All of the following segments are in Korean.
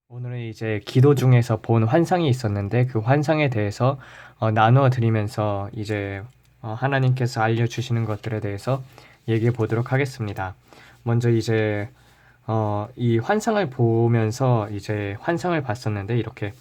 오늘은 이제 기도 중에서 본 환상이 있었는데 그 환상에 대해서 나누어 드리면서 이제 하나님께서 알려주시는 것들에 대해서 얘기해 보도록 하겠습니다. 먼저 이제 이 환상을 보면서 이제 환상을 봤었는데 이렇게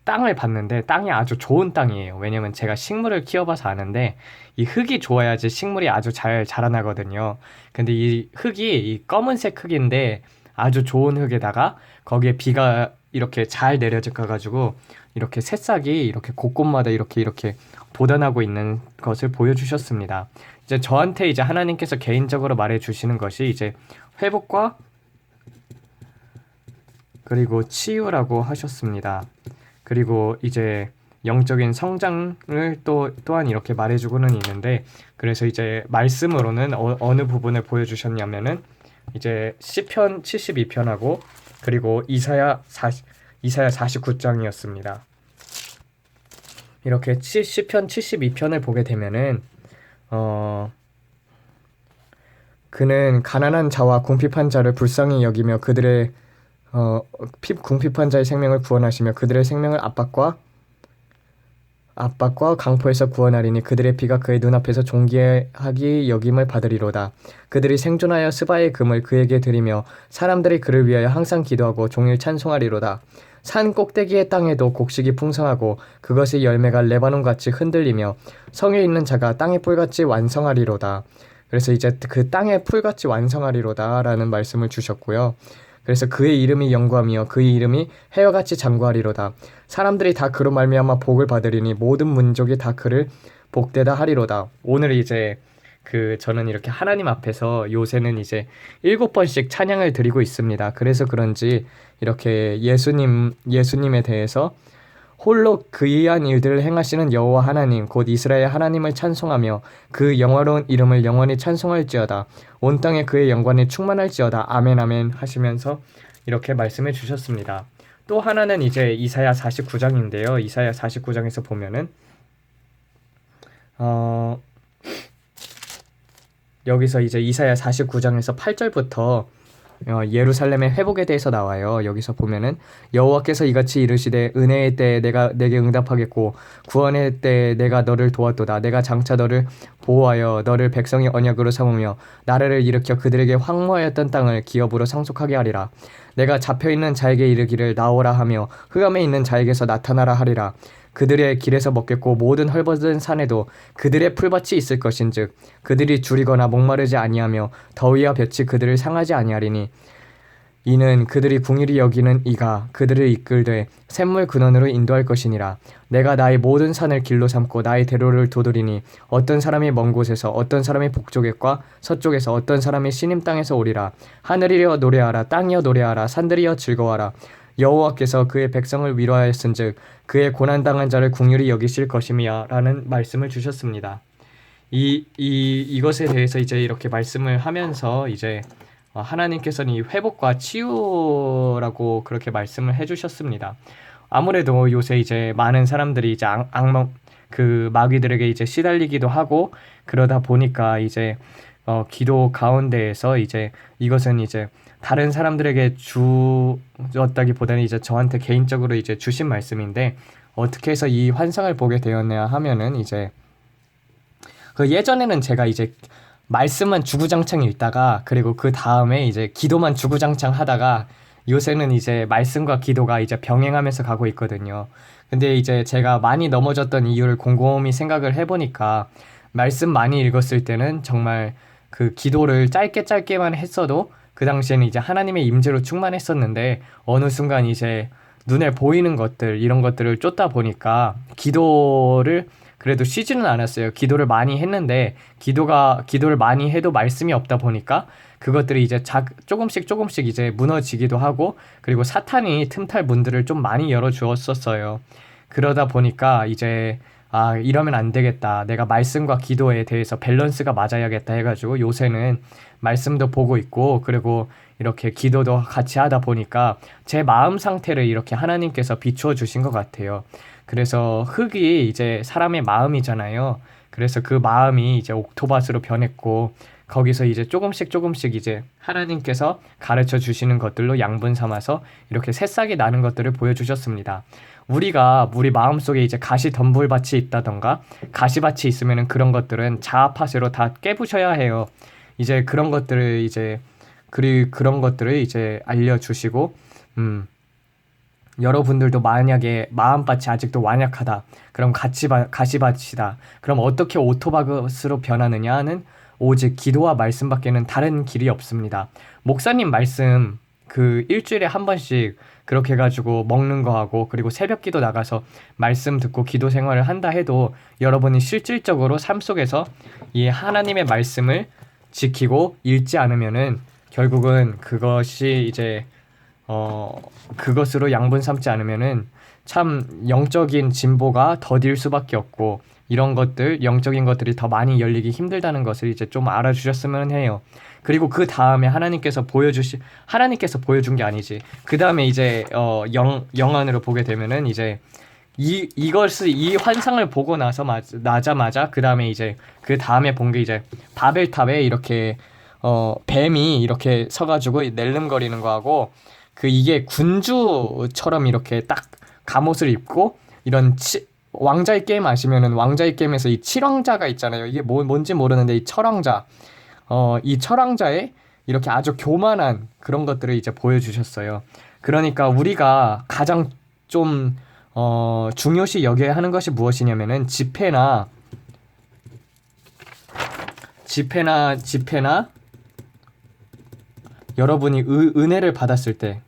땅을 봤는데 땅이 아주 좋은 땅이에요. 왜냐면 제가 식물을 키워봐서 아는데 이 흙이 좋아야지 식물이 아주 잘 자라나거든요. 근데 이 흙이 이 검은색 흙인데 아주 좋은 흙에다가 거기에 비가 이렇게 잘 내려져 가지고 이렇게 새싹이 이렇게 곳곳마다 이렇게 돋아나고 있는 것을 보여주셨습니다. 이제 저한테 이제 하나님께서 개인적으로 말해주시는 것이 이제 회복과 그리고 치유라고 하셨습니다. 그리고 이제 영적인 성장을 또한 이렇게 말해주고는 있는데, 그래서 이제 말씀으로는 어느 부분을 보여주셨냐면은 이제 시편 72편하고 그리고 이사야 49장이었습니다. 이렇게 시편 72편을 보게 되면은 그는 가난한 자와 궁핍한 자를 불쌍히 여기며 그들의 궁핍한 자의 생명을 구원하시며 그들의 생명을 압박과 강포에서 구원하리니 그들의 피가 그의 눈앞에서 존귀하기 여김을 받으리로다. 그들이 생존하여 스바의 금을 그에게 드리며 사람들이 그를 위하여 항상 기도하고 종일 찬송하리로다. 산 꼭대기의 땅에도 곡식이 풍성하고 그것의 열매가 레바논같이 흔들리며 성에 있는 자가 땅의 뿔같이 완성하리로다. 그래서 이제 그 땅의 풀같이 완성하리로다 라는 말씀을 주셨고요. 그래서 그의 이름이 영광이며 그의 이름이 해와같이 장구하리로다. 사람들이 다 그로 말미암아 복을 받으리니 모든 민족이 다 그를 복되다 하리로다. 오늘 이제 저는 이렇게 하나님 앞에서 요새는 이제 7번씩 찬양을 드리고 있습니다. 그래서 그런지 이렇게 예수님에 대해서 홀로 그이한 일들을 행하시는 여호와 하나님 곧 이스라엘 하나님을 찬송하며 그 영화로운 이름을 영원히 찬송할지어다. 온 땅에 그의 영광이 충만할지어다. 아멘 아멘 하시면서 이렇게 말씀해 주셨습니다. 또 하나는 이제 이사야 49장인데요. 이사야 49장에서 보면은 여기서 이제 이사야 49장에서 8절부터 예루살렘의 회복에 대해서 나와요. 여기서 보면은 여호와께서 이같이 이르시되 은혜의 때에 내가 내게 응답하겠고 구원의 때에 내가 너를 도왔도다. 내가 장차 너를 보호하여 너를 백성의 언약으로 삼으며 나라를 일으켜 그들에게 황무하였던 땅을 기업으로 상속하게 하리라. 내가 잡혀있는 자에게 이르기를 나오라 하며 흑암에 있는 자에게서 나타나라 하리라. 그들의 길에서 먹겠고 모든 헐벗은 산에도 그들의 풀밭이 있을 것인즉 그들이 줄이거나 목마르지 아니하며 더위와 볕이 그들을 상하지 아니하리니 이는 그들이 궁일이 여기는 이가 그들을 이끌되 샘물 근원으로 인도할 것이니라. 내가 나의 모든 산을 길로 삼고 나의 대로를 도드리니 어떤 사람이 먼 곳에서 어떤 사람이 북쪽과 서쪽에서 어떤 사람이 시님 땅에서 오리라. 하늘이여 노래하라. 땅이여 노래하라. 산들이여 즐거워하라. 여호와께서 그의 백성을 위로하였은즉 그의 고난당한 자를 긍휼히 여기실 것임이야 라는 말씀을 주셨습니다. 이것에 대해서 이제 이렇게 말씀을 하면서 이제 하나님께서는 이 회복과 치유라고 그렇게 말씀을 해주셨습니다. 아무래도 요새 이제 많은 사람들이 이제 마귀들에게 이제 시달리기도 하고 그러다 보니까 이제 기도 가운데에서 이제 이것은 이제 다른 사람들에게 주었다기보다는 이제 저한테 개인적으로 이제 주신 말씀인데 어떻게 해서 이 환상을 보게 되었냐 하면은 이제 예전에는 제가 이제 말씀만 주구장창 읽다가 그리고 그 다음에 이제 기도만 주구장창 하다가 요새는 이제 말씀과 기도가 이제 병행하면서 가고 있거든요. 근데 이제 제가 많이 넘어졌던 이유를 곰곰이 생각을 해보니까 말씀 많이 읽었을 때는 정말 그 기도를 짧게만 했어도 그 당시에는 이제 하나님의 임재로 충만했었는데 어느 순간 이제 눈에 보이는 것들 이런 것들을 쫓다 보니까 기도를 그래도 쉬지는 않았어요. 기도를 많이 했는데 기도를 많이 해도 말씀이 없다 보니까 그것들이 이제 조금씩 이제 무너지기도 하고 그리고 사탄이 틈탈 문들을 좀 많이 열어주었었어요. 그러다 보니까 이제 이러면 안 되겠다. 내가 말씀과 기도에 대해서 밸런스가 맞아야겠다 해가지고 요새는 말씀도 보고 있고 그리고 이렇게 기도도 같이 하다 보니까 제 마음 상태를 이렇게 하나님께서 비추어 주신 것 같아요. 그래서 흙이 이제 사람의 마음이잖아요. 그래서 그 마음이 이제 옥토밭으로 변했고 거기서 이제 조금씩 조금씩 이제 하나님께서 가르쳐 주시는 것들로 양분 삼아서 이렇게 새싹이 나는 것들을 보여주셨습니다. 우리가 우리 마음속에 이제 가시 덤불밭이 있다던가 가시밭이 있으면은 그런 것들은 자아파쇄로 다 깨부셔야 해요. 이제 그런 것들을 이제 그런 것들을 이제 알려주시고 여러분들도 만약에 마음밭이 아직도 완약하다. 그럼 가시밭이다. 그럼 어떻게 오토바그스로 변하느냐는 오직 기도와 말씀밖에는 다른 길이 없습니다. 목사님 말씀 그 일주일에 한 번씩 그렇게 해가지고 먹는 거 하고 그리고 새벽기도 나가서 말씀 듣고 기도 생활을 한다 해도 여러분이 실질적으로 삶 속에서 이 하나님의 말씀을 지키고 읽지 않으면은 결국은 그것이 이제 그것으로 양분 삼지 않으면은 참 영적인 진보가 더딜 수밖에 없고 이런 것들 영적인 것들이 더 많이 열리기 힘들다는 것을 이제 좀 알아주셨으면 해요. 그리고 그 다음에 하나님께서 보여준 게 아니지. 그 다음에 이제 영안으로 보게 되면은 이제 이 환상을 보고 나자마자 그 다음에 이제 그 다음에 본 게 이제 바벨탑에 이렇게 뱀이 이렇게 서가지고 낼름거리는 거하고 그 이게 군주처럼 이렇게 딱 갑옷을 입고 이런 왕자의 게임 아시면은 왕자의 게임에서 이 칠왕자가 있잖아요. 이게 뭔지 모르는데 이 철왕자 이 철왕자의 이렇게 아주 교만한 그런 것들을 이제 보여주셨어요. 그러니까 우리가 가장 좀 중요시 여겨야 하는 것이 무엇이냐면은 집회나 여러분이 은혜를 받았을 때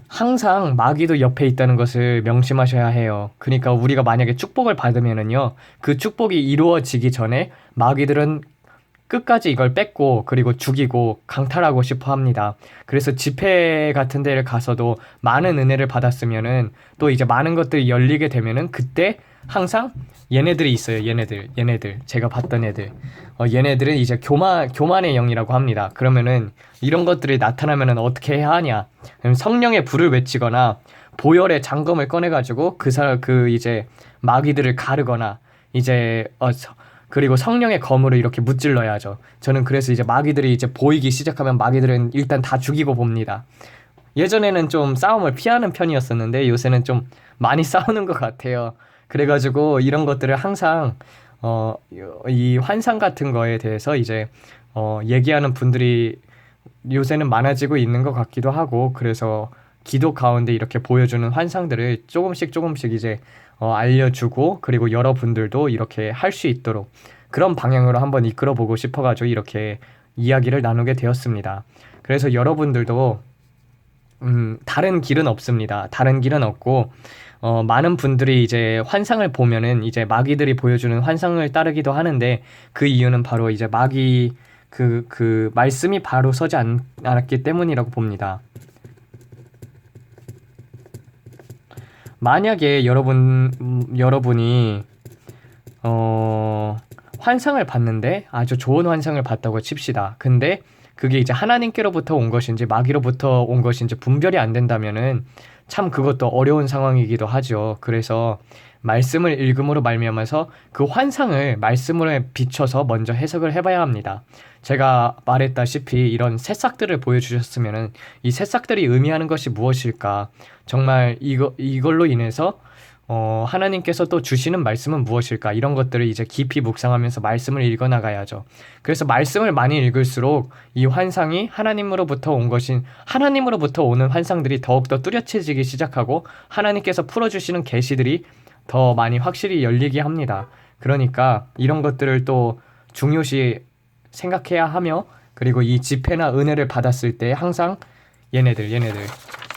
항상 마귀도 옆에 있다는 것을 명심하셔야 해요. 그러니까 우리가 만약에 축복을 받으면은요, 그 축복이 이루어지기 전에 마귀들은 끝까지 이걸 뺏고 그리고 죽이고 강탈하고 싶어 합니다. 그래서 집회 같은 데를 가서도 많은 은혜를 받았으면은 또 이제 많은 것들이 열리게 되면은 그때 항상 얘네들이 있어요. 얘네들 제가 봤던 애들 얘네들은 이제 교만의 영이라고 합니다. 그러면은 이런 것들이 나타나면은 어떻게 해야 하냐? 성령의 불을 외치거나 보혈의 장검을 꺼내가지고 그 이제 마귀들을 가르거나 이제 그리고 성령의 검으로 이렇게 무찔러야죠. 저는 그래서 이제 마귀들이 이제 보이기 시작하면 마귀들은 일단 다 죽이고 봅니다. 예전에는 좀 싸움을 피하는 편이었었는데 요새는 좀 많이 싸우는 것 같아요. 그래가지고 이런 것들을 항상 이 환상 같은 거에 대해서 이제 얘기하는 분들이 요새는 많아지고 있는 것 같기도 하고 그래서 기도 가운데 이렇게 보여주는 환상들을 조금씩 이제 알려주고 그리고 여러분들도 이렇게 할 수 있도록 그런 방향으로 한번 이끌어보고 싶어가지고 이렇게 이야기를 나누게 되었습니다. 그래서 여러분들도 다른 길은 없습니다. 다른 길은 없고 많은 분들이 이제 환상을 보면은 이제 마귀들이 보여주는 환상을 따르기도 하는데 그 이유는 바로 이제 마귀 그 말씀이 바로 서지 않았기 때문이라고 봅니다. 만약에 여러분이 환상을 봤는데 아주 좋은 환상을 봤다고 칩시다. 근데 그게 이제 하나님께로부터 온 것인지 마귀로부터 온 것인지 분별이 안 된다면은 참 그것도 어려운 상황이기도 하죠. 그래서 말씀을 읽음으로 말미암아서 그 환상을 말씀으로 비춰서 먼저 해석을 해봐야 합니다. 제가 말했다시피 이런 새싹들을 보여주셨으면은 이 새싹들이 의미하는 것이 무엇일까? 정말 이걸로 인해서 하나님께서 또 주시는 말씀은 무엇일까? 이런 것들을 이제 깊이 묵상하면서 말씀을 읽어나가야죠. 그래서 말씀을 많이 읽을수록 이 환상이 하나님으로부터 오는 환상들이 더욱더 뚜렷해지기 시작하고 하나님께서 풀어주시는 계시들이 더 많이 확실히 열리게 합니다. 그러니까 이런 것들을 또 중요시 생각해야 하며 그리고 이 집회나 은혜를 받았을 때 항상 얘네들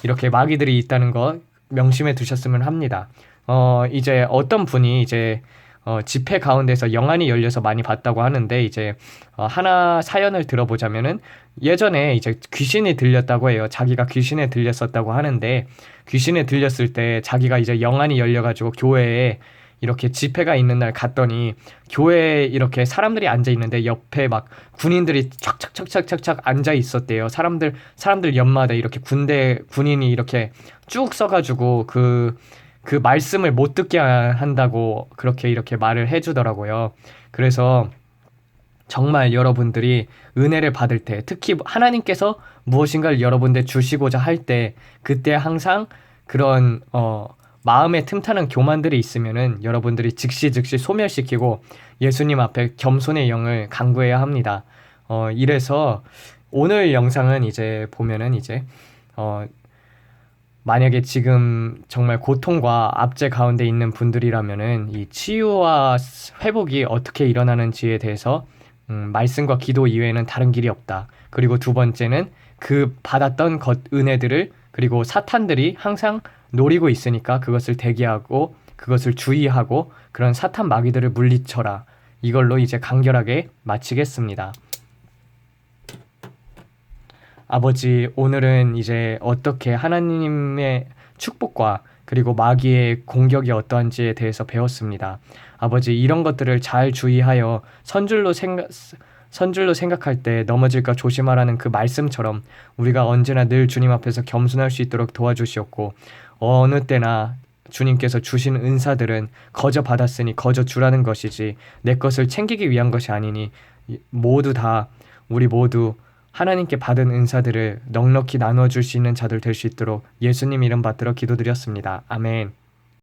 이렇게 마귀들이 있다는 거 명심해 두셨으면 합니다. 이제 어떤 분이 이제 집회 가운데서 영안이 열려서 많이 봤다고 하는데 이제 하나 사연을 들어보자면은 예전에 이제 귀신이 들렸다고 해요. 자기가 귀신에 들렸었다고 하는데 귀신에 들렸을 때 자기가 이제 영안이 열려가지고 교회에 이렇게 집회가 있는 날 갔더니 교회에 이렇게 사람들이 앉아 있는데 옆에 막 군인들이 착착착착착 앉아 있었대요. 사람들 옆마다 이렇게 군인이 이렇게 쭉 서가지고 그 말씀을 못 듣게 한다고 그렇게 이렇게 말을 해주더라고요. 그래서 정말 여러분들이 은혜를 받을 때, 특히 하나님께서 무엇인가를 여러분들 주시고자 할 때, 그때 항상 그런 마음에 틈타는 교만들이 있으면은 여러분들이 즉시 소멸시키고 예수님 앞에 겸손의 영을 강구해야 합니다. 이래서 오늘 영상은 이제 보면은 이제 만약에 지금 정말 고통과 압제 가운데 있는 분들이라면은 이 치유와 회복이 어떻게 일어나는지에 대해서 말씀과 기도 이외에는 다른 길이 없다. 그리고 두 번째는 그 받았던 은혜들을, 그리고 사탄들이 항상 노리고 있으니까 그것을 대기하고 그것을 주의하고 그런 사탄 마귀들을 물리쳐라. 이걸로 이제 간결하게 마치겠습니다. 아버지, 오늘은 이제 어떻게 하나님의 축복과 그리고 마귀의 공격이 어떠한지에 대해서 배웠습니다. 아버지, 이런 것들을 잘 주의하여 선줄로 생각할 때 넘어질까 조심하라는 그 말씀처럼 우리가 언제나 늘 주님 앞에서 겸손할 수 있도록 도와주시옵고, 어느 때나 주님께서 주신 은사들은 거저 받았으니 거저 주라는 것이지 내 것을 챙기기 위한 것이 아니니 우리 모두 하나님께 받은 은사들을 넉넉히 나눠줄 수 있는 자들 될 수 있도록 예수님 이름 받들어 기도드렸습니다. 아멘.